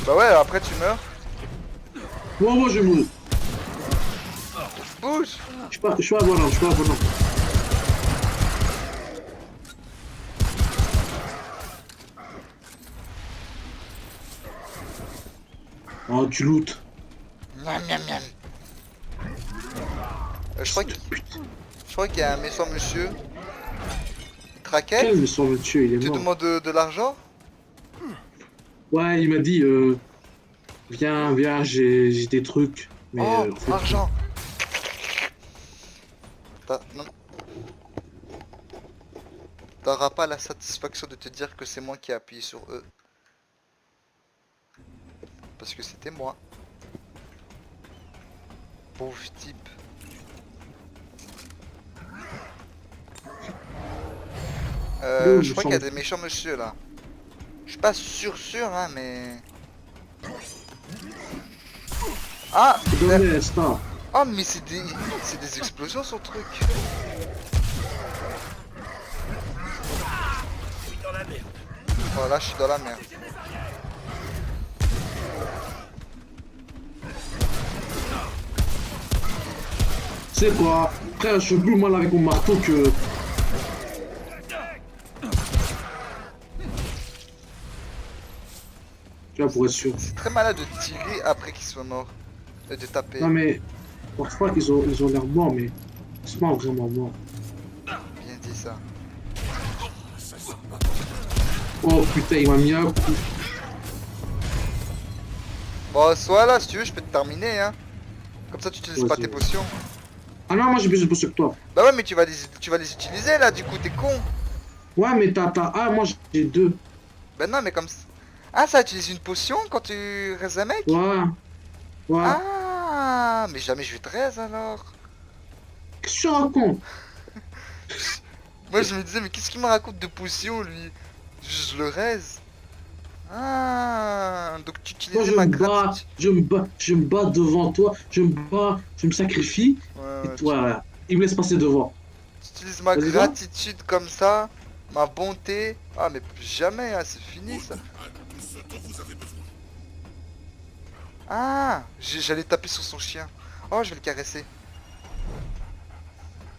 Bah ouais, après tu meurs. Moi, je me. Bouge. Je suis un bonhomme, je suis un bonhomme. Oh, tu lootes. Miam miam miam. Je crois qu'il y a un méchant monsieur. te raquette, Quel me semble tuer, il il est te mort. demande de l'argent. Ouais, il m'a dit, viens, viens, j'ai des trucs. Mais Oh, en fait, argent. Non, t'auras pas la satisfaction de te dire que c'est moi qui ai appuyé sur E. Parce que c'était moi. Pauvre type. il est où, Je me crois qu'il y a semble. des méchants monsieur là. Je suis pas sûr hein, mais... Ah, Donnez, stop. oh, mais c'est des explosions son truc. Voilà, je suis dans la merde. C'est quoi? Frère, je suis plus mal avec mon marteau que. Tu vois, pour être sûr. C'est très malade de tirer après qu'il soit mort. Et de taper. Non, mais parfois, ils ont l'air morts, mais ils sont pas vraiment morts. Bien dit ça. Oh putain, il m'a mis un coup. Bon, soit là, si tu veux, je peux te terminer, hein. Comme ça, tu utilises pas Vas-y. tes potions. Ah non, moi j'ai plus de potions que toi. Bah ouais, mais tu vas les utiliser là, du coup, t'es con. Ouais, mais t'as. Ah, moi j'ai deux. Bah non, mais comme ça. Ah, ça utilise une potion quand tu restes un mec. Ouais, ouais. Ah, mais jamais je vais te raise alors. Qu'est-ce que tu racontes? Moi, je me disais, mais qu'est-ce qu'il me raconte de potions, lui? Je le raise. Ah, donc tu Moi utilisais je ma me bats, gratitude. je me bats devant toi, je me bats, je me sacrifie, Ouais, et ouais, toi, là, il me laisse passer devant. tu utilises ma Vas-y, va. gratitude comme ça, ma bonté. Ah, mais plus jamais, hein, c'est fini ça. Ah, j'allais taper sur son chien. Oh, je vais le caresser.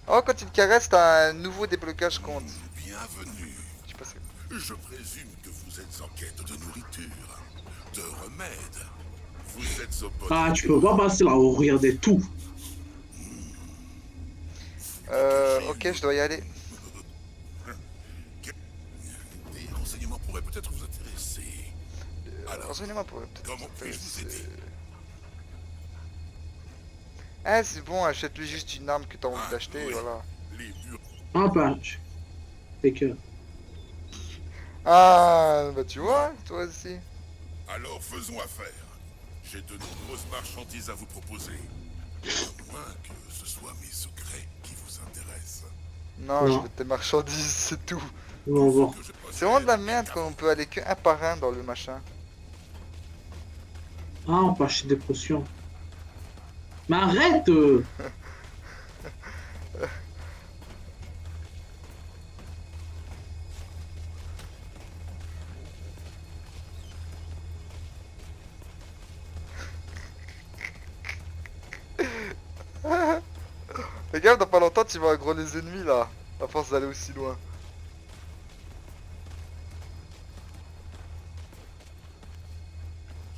Oh, quand il le caresse, t'as un nouveau déblocage compte. Bienvenue. Je sais pas si... Je présume que vous êtes en quête de nourriture, de remèdes. Vous êtes au bon Ah, tu peux pas passer là, regardez tout. Ok, je dois y aller. Des renseignements pourraient peut-être vous intéresser. Alors, Renseignez-moi pour peut-être... comment puis-je vous aider? Ah, c'est bon, achète-lui juste une arme que t'as envie Ah, d'acheter, et oui. voilà. Les bureaux. Ah, bah, c'est que. Ah, bah tu vois, toi aussi. Alors faisons affaire. J'ai de nombreuses marchandises à vous proposer. À moins que ce soit mes secrets qui vous intéressent. Non, je Non, veux tes marchandises, c'est tout. on va voir. Que je C'est vraiment de la possède merde est quand on peut aller que un par un dans le machin. Ah, on peut acheter des potions. Mais arrête! Regarde, dans pas longtemps, tu vas aggro les ennemis là. À force d'aller aussi loin.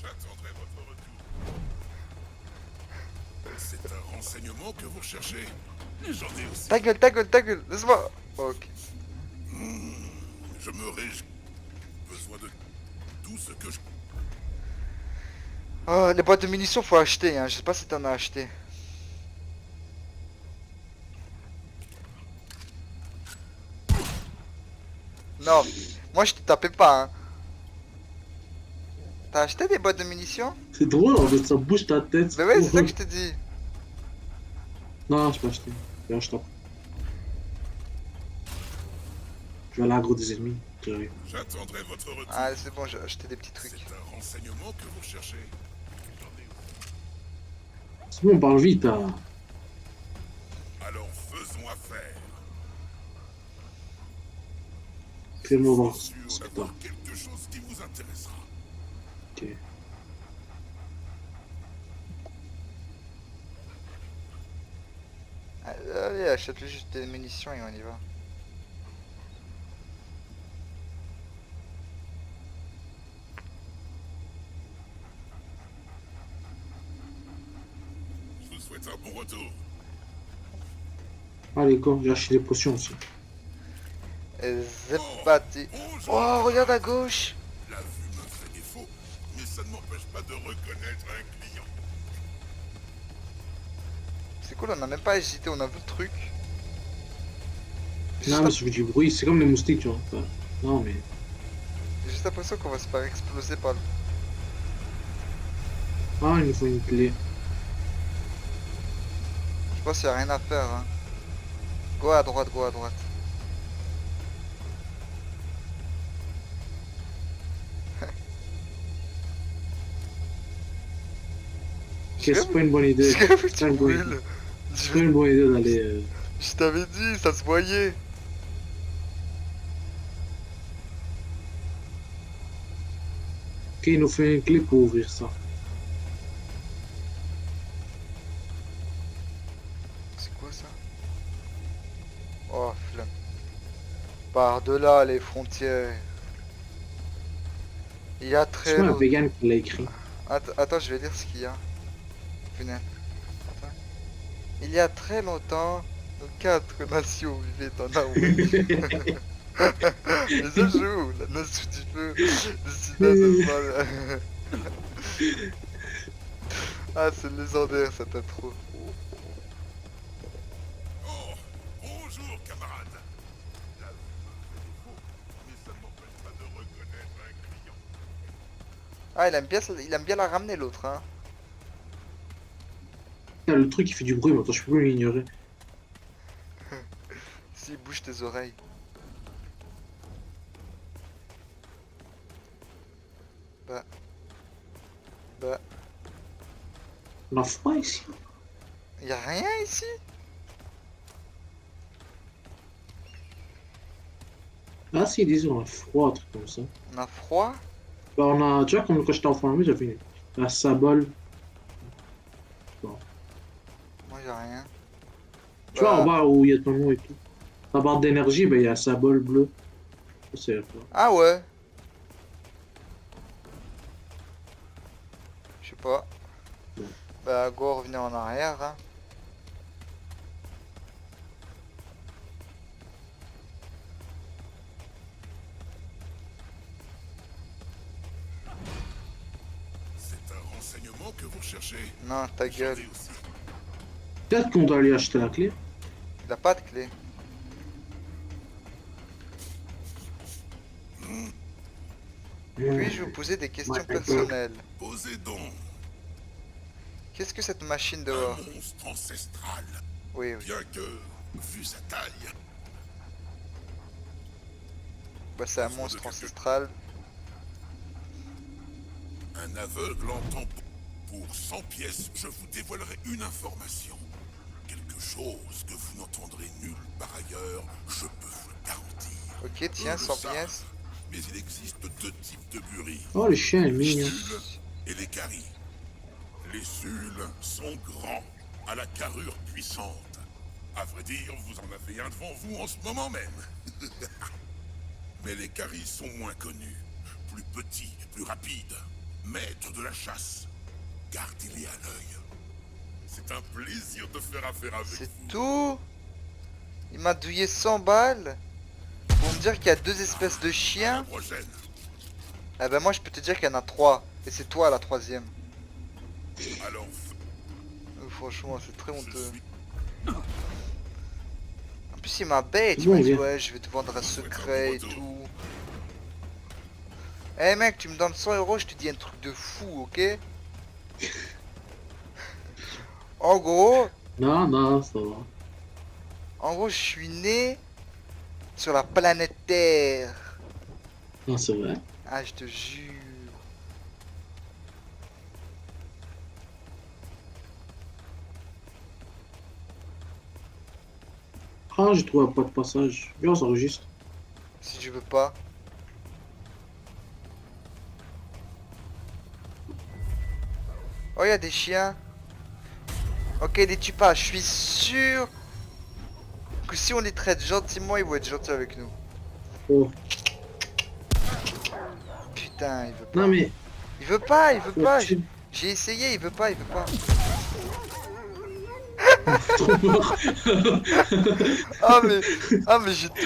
J'attendrai votre retour. C'est un renseignement que vous recherchez? J'en ai aussi. Ta gueule, laisse-moi. Ok. Je me réjouis. Besoin de tout ce que je... Oh, les boîtes de munitions, faut acheter, hein. Je sais pas si t'en as acheté. Non, moi je te tapais pas, hein. T'as acheté des boîtes de munitions? C'est drôle, en fait, ça bouge ta tête. Bah ouais, c'est ça que je te dis. Non, je peux acheter. Viens, je t'en prie. Je vais aller aggro des ennemis. J'arrive. J'attendrai votre retour. Ah, c'est bon, j'ai acheté des petits trucs. C'est un renseignement que vous recherchez? J'en ai aussi. C'est bon, on parle vite, hein. Alors faisons affaire. Fais-moi voir. Je suis sûr ce que d'avoir t'as. quelque chose qui vous intéressera. Ok. Allez, achète-lui juste des munitions et on y va. Je vous souhaite un bon retour. Allez, go, j'ai acheté des potions aussi. Et c'est parti. Oh, regarde à gauche. La vue me fait défaut, mais ça ne m'empêche pas de reconnaître un client. C'est cool, on a même pas hésité, on a vu le truc. J'ai Non, mais juste, ça fait du bruit, c'est comme les moustiques, tu vois. Enfin, non, mais. j'ai juste l'impression qu'on va se faire exploser par le... Ah, il nous faut une clé. Je pense qu'il y a rien à faire. Hein. Go à droite, go à droite. Ok, c'est pas une bonne idée. J'ai vu que C'est tu pas une bonne idée. brûles. C'est pas une bonne idée d'aller. Je t'avais dit, ça se voyait. Ok, il nous fait une clé pour ouvrir ça. C'est quoi ça? Oh, flamme. Par-delà les frontières. Il y a C'est très pas un longtemps. vegan qui l'a écrit. Attends, je vais lire ce qu'il y a. Punaise. Attends. Il y a très longtemps, nos 4 nations vivaient en harmonie. Les ajouts, la nation du feu, décida de se Ah, c'est légendaire cette intro. Oh, bonjour camarade. La vue me fait défaut, mais ça ne m'empêche pas de reconnaître un client. Ah, il aime bien la ramener l'autre, hein. Le truc il fait du bruit, mais attends, je peux plus l'ignorer. S'il bouge tes oreilles. Bah, On a froid ici. y a rien ici. Ah, si, ils disent on a froid, un truc comme ça. On a froid. Bah, on a. Tu vois, comme quand j'étais enfant, j'avais la sabole. Moi, y a rien. Tu vois, en Bah, bas où il y a ton nom et tout. La barre d'énergie, bah, il y a sa bol bleue. Ça, c'est quoi? ah ouais. Je sais pas. Bah, go revenir en arrière, hein. C'est un renseignement que vous recherchez. Non, ta J'en gueule. ai aussi. Peut-être qu'on doit aller acheter la clé. Il a pas de clé. Puis-je vous poser des questions Ouais, personnelles? Posez donc Qu'est-ce que cette machine un dehors? monstre ancestral. Oui, oui. Bien que, vu sa taille, Bah, c'est un monstre ancestral. un aveugle entend pour 100 pièces, je vous dévoilerai une information. Quelque chose que vous n'entendrez nulle part ailleurs, je peux vous le garantir. Ok, tiens, Eux le 100 savent, pièces. Mais il existe 2 types de buris. Oh, le chien est Les mignon. Sules et les Caries. Les Sules sont grands, à la carrure puissante. À vrai dire, vous en avez un devant vous en ce moment même. Mais les Caries sont moins connus. Plus petits, plus rapides. Maîtres de la chasse. Gardez-les à l'œil. C'est un plaisir de faire affaire avec C'est vous. tout? Il m'a douillé 100 balles pour me dire qu'il y a 2 espèces de À la chiens. prochaine. Eh ben moi je peux te dire qu'il y en a 3. Et c'est toi la 3e. Alors, Franchement c'est très je honteux. suis En plus il m'a bait, C'est il bon, m'a dit viens. ouais je vais te vendre un Vous êtes secret un et bon tout. Eh mec tu me donnes 100 €, je te dis un truc de fou, ok? En gros, Non, ça va. je suis né sur la planète Terre. Non, c'est vrai. Ah je te jure. Ah, j'ai trouvé un pas de passage. Viens, on s'enregistre. Si tu veux pas. Oh, il y a des chiens. Ok, les tue pas. Je suis sûr que si on les traite gentiment, ils vont être gentils avec nous. Oh. Putain, il veut pas. Non, mais. Il veut pas, il veut Oh, pas. tu- J'ai essayé, il veut pas, il veut pas. Trop mort. Ah mais j'ai